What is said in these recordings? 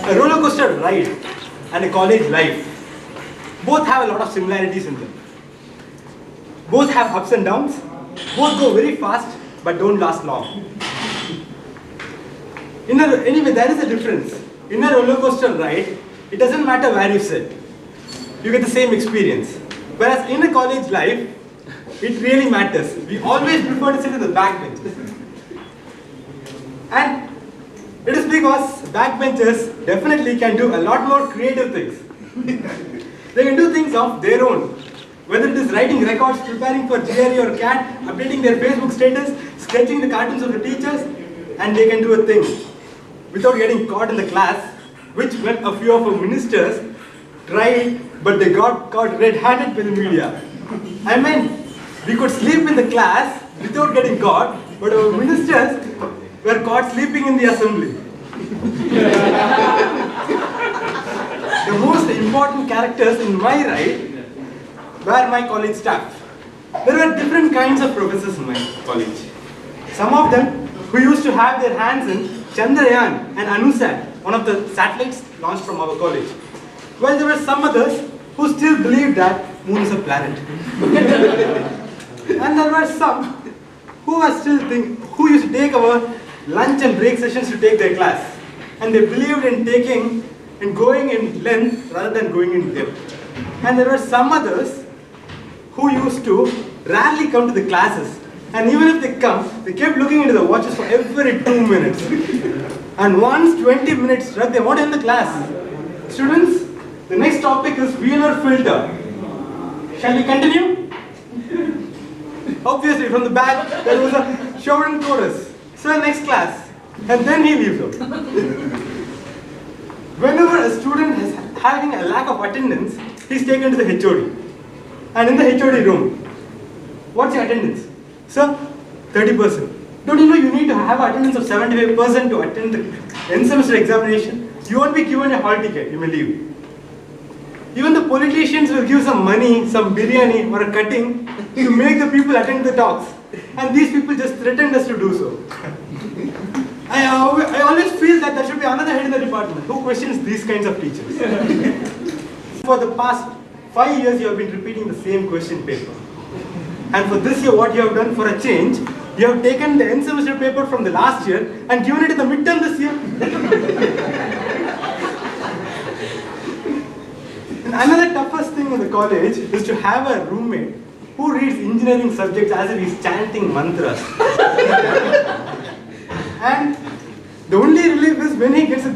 A roller coaster ride and a college life both have a lot of similarities in them. Both have ups and downs, both go very fast but don't last long. Anyway, there is a difference. In a roller coaster ride, it doesn't matter where you sit. You get the same experience. Whereas in a college life, it really matters. We always prefer to sit in the back benches. And it is because backbenchers definitely can do a lot more creative things. They can do things of their own. Whether it is writing records, preparing for GRE or CAT, updating their Facebook status, sketching the cartoons of the teachers, and they can do a thing without getting caught in the class, which when a few of our ministers tried, but they got caught red-handed by the media. I mean, we could sleep in the class without getting caught, but our ministers were caught sleeping in the assembly. The most important characters in my ride were my college staff. There were different kinds of professors in my college. Some of them who used to have their hands in Chandrayaan and AnuSat, one of the satellites launched from our college. While there were some others who still believed that moon is a planet. And there were some who used to take our lunch and break sessions to take their class. And they believed in going in length rather than going in depth. And there were some others who used to rarely come to the classes. And even if they come, they kept looking into the watches for every 2 minutes. And once 20 minutes struck, they want to end the class. Students, the next topic is Wheeler filter. Shall we continue? Obviously, from the back, there was a shouting chorus. Sir, next class. And then he leaves out. Whenever a student is having a lack of attendance, he's taken to the HOD. And in the HOD room, what's your attendance? Sir, 30%. Don't you know you need to have attendance of 75% to attend the end semester examination? You won't be given a hall ticket, you may leave. Even the politicians will give some money, some biryani or a cutting to make the people attend the talks. And these people just threatened us to do so. I always feel that there should be another head in the department who questions these kinds of teachers. For the past 5 years you have been repeating the same question paper. And for this year what you have done for a change, you have taken the end semester paper from the last year and given it in the midterm this year. And another toughest thing in the college is to have a roommate who reads engineering subjects as if he's chanting mantras. And the only relief is when he gets a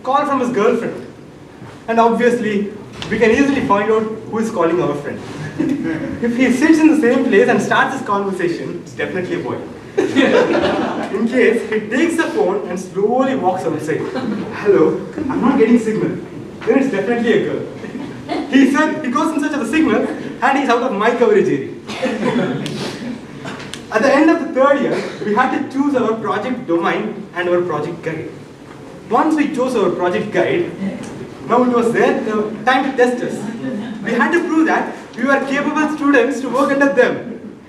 call from his girlfriend. And obviously, we can easily find out who is calling our friend. If he sits in the same place and starts his conversation, it's definitely a boy. In case he takes the phone and slowly walks outside. Hello, I'm not getting signal. Then it's definitely a girl. He said he goes in search of the signal and he's out of my coverage area. At the end of the third year, we had to choose our project domain and our project guide. Once we chose our project guide, now it was there, the time to test us. We had to prove that we were capable students to work under them.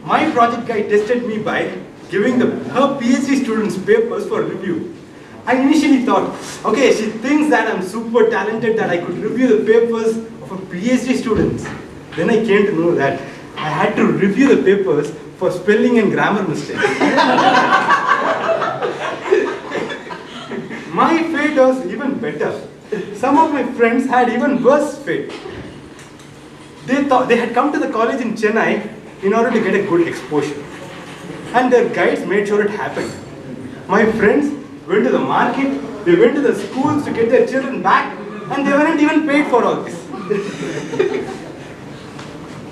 My project guide tested me by giving her PhD students papers for review. I initially thought, okay, she thinks that I'm super talented, that I could review the papers of her PhD students. Then I came to know that I had to review the papers for spelling and grammar mistakes. My fate was even better. Some of my friends had even worse fate. They thought they had come to the college in Chennai in order to get a good exposure. And their guides made sure it happened. My friends went to the market, they went to the schools to get their children back, and they weren't even paid for all this.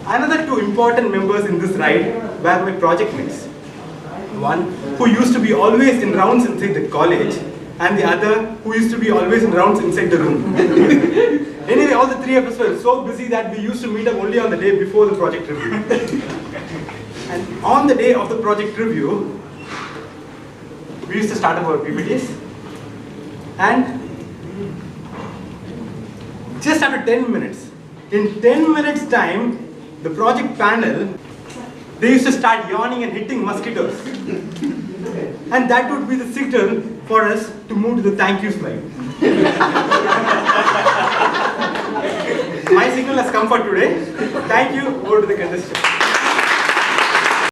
Another two important members in this ride were my project mates. One who used to be always in rounds inside the college, and the other who used to be always in rounds inside the room. Anyway, all the three of us were so busy that we used to meet up only on the day before the project review. And on the day of the project review, we used to start up our PPTs. And just after 10 minutes, in 10 minutes time, the project panel, they used to start yawning and hitting mosquitoes. And that would be the signal for us to move to the thank you slide. My signal has come for today. Thank you. Over to the contestant.